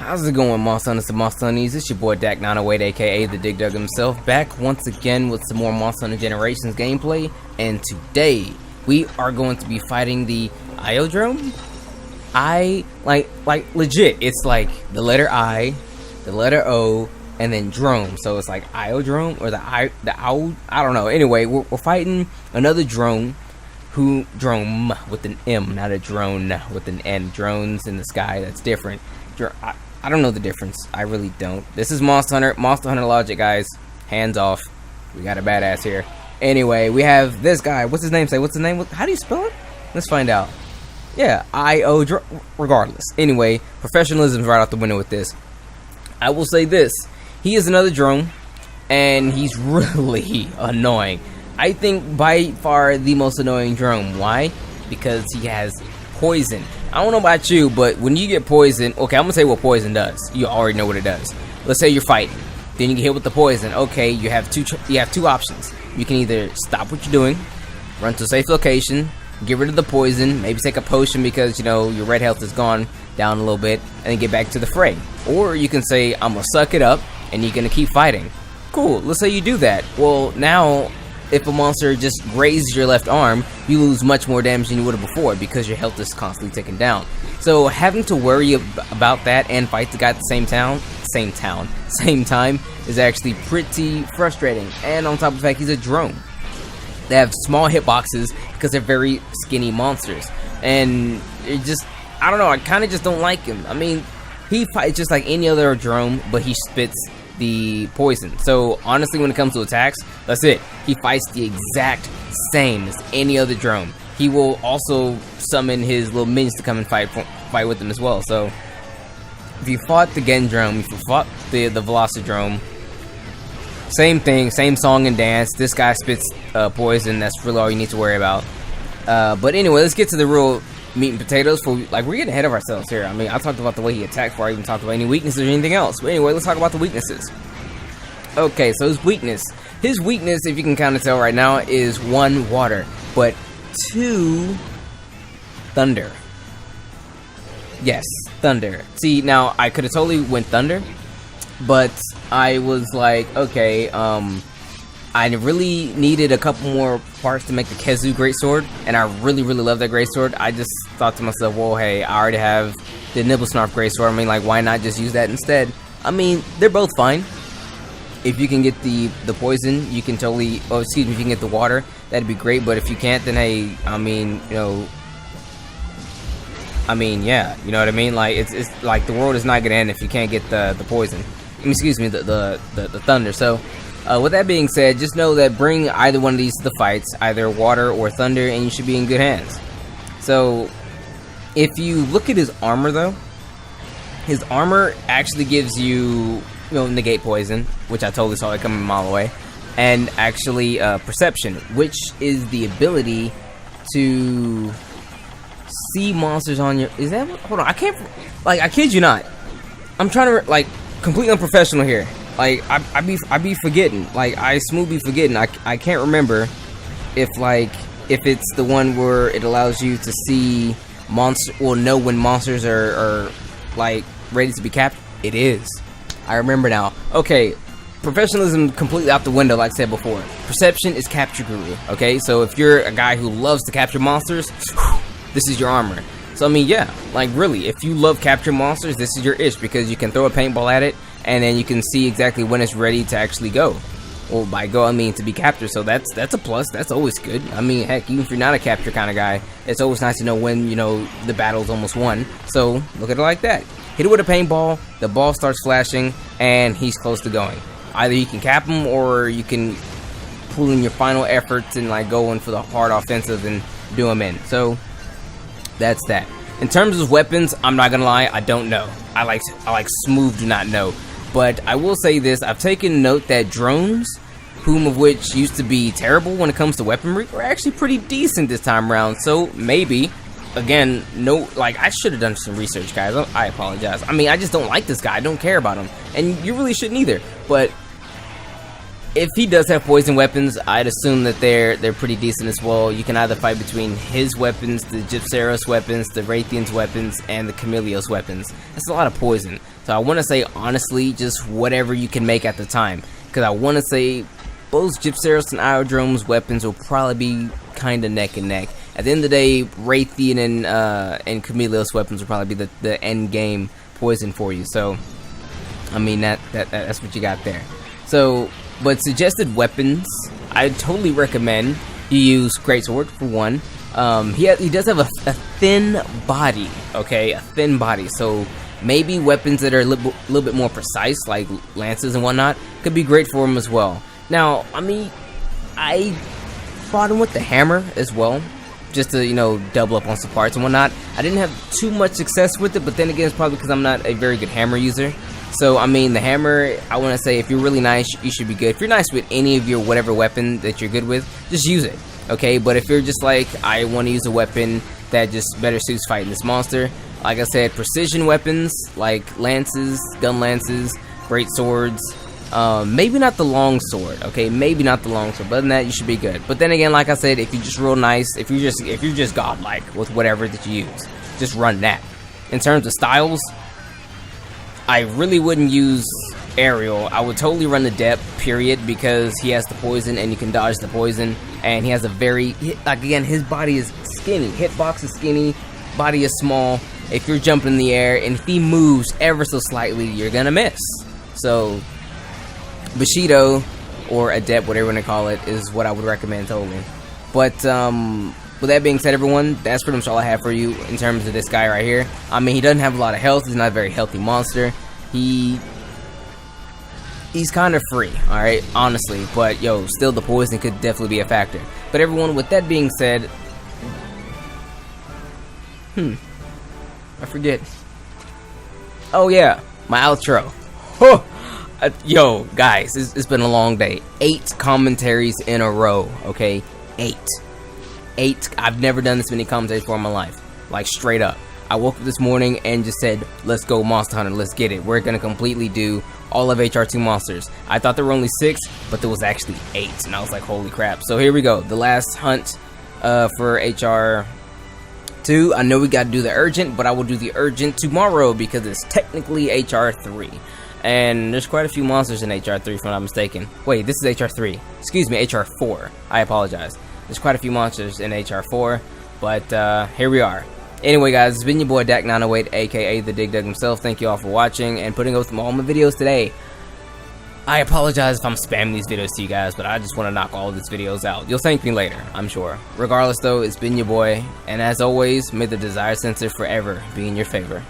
How's it going, Monster Hunters and Monster Hunties? It's your boy Dak908, aka the Dig Dug himself, back once again with some more Monster Hunter Generations gameplay. And today we are going to be fighting the Iodrome. Like legit, it's like the letter I, the letter O, and then Drome. So it's like Iodrome or the owl. I don't know. Anyway, we're fighting another Drome. Drome with an M, not a drone with an N. Drones in the sky, that's different. I don't know the difference. I really don't. This is Monster Hunter logic, guys. Hands off. We got a badass here. Anyway, we have this guy. What's his name? What's his name? How do you spell it? Let's find out. Yeah, regardless. Anyway, professionalism's right out the window with this. I will say this. He is another drone, and he's really annoying. I think by far the most annoying drone. Why? Because he has poison. I don't know about you, but when you get poison, okay, I'm gonna say what poison does. You already know what it does. Let's say you're fighting, then you get hit with the poison. Okay, you have two options. You can either stop what you're doing, run to a safe location, get rid of the poison, maybe take a potion because you know your red health is gone down a little bit, and then get back to the fray. Or you can say, I'm gonna suck it up, and you're gonna keep fighting. Cool. Let's say you do that. Well, now, if a monster just grazes your left arm, you lose much more damage than you would have before because your health is constantly ticking down. So having to worry about that and fight the guy at the same time is actually pretty frustrating. And on top of the fact he's a drone, they have small hitboxes because they're very skinny monsters. And it just, I don't know, I kind of just don't like him. I mean, he fights just like any other drone, but he spits the poison. So honestly, when it comes to attacks, that's it. He fights the exact same as any other drone. He will also summon his little minions to come and fight with him as well. So if you fought the Gendrome, if you fought the Velocidrome, same thing, same song and dance. This guy spits poison. That's really all you need to worry about. But anyway, let's get to the real meat and potatoes. We're getting ahead of ourselves here. I mean, I talked about the way he attacked before I even talked about any weaknesses or anything else. But anyway, let's talk about the weaknesses. Okay, so his weakness, if you can kind of tell right now, is 1, water, but 2, thunder. Yes, thunder. See, now I could have totally went thunder, but I was like, okay, I really needed a couple more parts to make the Kezu greatsword, and I really love that greatsword. I just thought to myself, well, hey, I already have the Nibblesnarf greatsword. I mean, like, why not just use that instead? I mean, they're both fine. If you can get the poison, you can totally, oh, excuse me, if you can get the water, that'd be great. But if you can't, then hey, I mean, yeah, you know what I mean? Like, it's like the world is not gonna end if you can't get the poison. I mean, excuse me, the thunder. So with that being said, just know that bring either one of these to the fights, either water or thunder, and you should be in good hands. So if you look at his armor, though, his armor actually gives you, negate poison, which I totally saw it coming a mile away, and actually perception, which is the ability to see monsters on your. Is that? Hold on, I can't. Like, I kid you not. I'm trying to completely unprofessional here. Like, I be forgetting. Like, I smoothly forgetting. I can't remember if it's the one where it allows you to see know when monsters are like ready to be captured. It is. I remember now. Okay, professionalism completely out the window, like I said before. Perception is capture guru. Okay, so if you're a guy who loves to capture monsters, this is your armor. So I mean, yeah, like really, if you love capture monsters, this is your ish because you can throw a paintball at it. And then you can see exactly when it's ready to actually go. Well, by go, I mean to be captured. So that's a plus. That's always good. I mean, heck, even if you're not a capture kind of guy, it's always nice to know when, the battle's almost won. So look at it like that. Hit it with a paintball, the ball starts flashing, and he's close to going. Either you can cap him, or you can pull in your final efforts and go in for the hard offensive and do him in. So that's that. In terms of weapons, I'm not gonna lie, I don't know. I like smooth do not know. But I will say this, I've taken note that drones, whom of which used to be terrible when it comes to weaponry, are actually pretty decent this time around. So maybe, again, I should have done some research, guys. I apologize. I mean, I just don't like this guy. I don't care about him. And you really shouldn't either. But if he does have poison weapons, I'd assume that they're pretty decent as well. You can either fight between his weapons, the Gypceros weapons, the Raytheon's weapons, and the Chameleos weapons. That's a lot of poison. So I want to say, honestly, just whatever you can make at the time. Because I want to say both Gypceros and Iodrome's weapons will probably be kind of neck and neck. At the end of the day, Raytheon and Chameleos weapons will probably be the end game poison for you. So, I mean, that's what you got there. So, but suggested weapons, I totally recommend you use Greatsword for one. He does have a thin body, okay, a thin body. So maybe weapons that are a little bit more precise, like lances and whatnot, could be great for him as well. Now, I mean, I fought him with the hammer as well, just to, you know, double up on some parts and whatnot. I didn't have too much success with it, but then again, it's probably because I'm not a very good hammer user. So, I mean, the hammer, I want to say, if you're really nice, you should be good. If you're nice with any of your whatever weapon that you're good with, just use it, okay? But if you're just like, I want to use a weapon that just better suits fighting this monster, like I said, precision weapons, like lances, gun lances, great swords, maybe not the long sword, okay? Maybe not the long sword, but other than that, you should be good. But then again, like I said, if you're just real nice, if you're just godlike with whatever that you use, just run that. In terms of styles, I really wouldn't use aerial. I would totally run the depth, period, because he has the poison and you can dodge the poison, and he has a very, like, again, his body is skinny, hitbox is skinny, body is small. If you're jumping in the air and if he moves ever so slightly, you're gonna miss. So Bushido or Adept, whatever you want to call it, is what I would recommend totally. But with that being said, everyone, that's pretty much all I have for you in terms of this guy right here. I mean, he doesn't have a lot of health. He's not a very healthy monster. He's kind of free, alright, honestly. But, yo, still the poison could definitely be a factor. But everyone, with that being said, I forget. Oh, yeah, my outro. Yo, guys, it's been a long day. 8 commentaries in a row, okay? 8. I've never done this many commentaries before in my life. Like, straight up. I woke up this morning and just said, let's go Monster Hunter, let's get it. We're gonna completely do all of HR2 monsters. I thought there were only 6, but there was actually 8. And I was like, holy crap. So here we go. The last hunt for HR2. I know we gotta do the urgent, but I will do the urgent tomorrow because it's technically HR3. And there's quite a few monsters in HR3 if I'm not mistaken. Wait, this is HR3. Excuse me, HR4. I apologize. There's quite a few monsters in HR4, but here we are. Anyway, guys, it's been your boy Dak908, aka the Dig Dug himself. Thank you all for watching and putting up with all my videos today. I apologize if I'm spamming these videos to you guys, but I just want to knock all of these videos out. You'll thank me later, I'm sure. Regardless, though, it's been your boy, and as always, may the desire sensor forever be in your favor.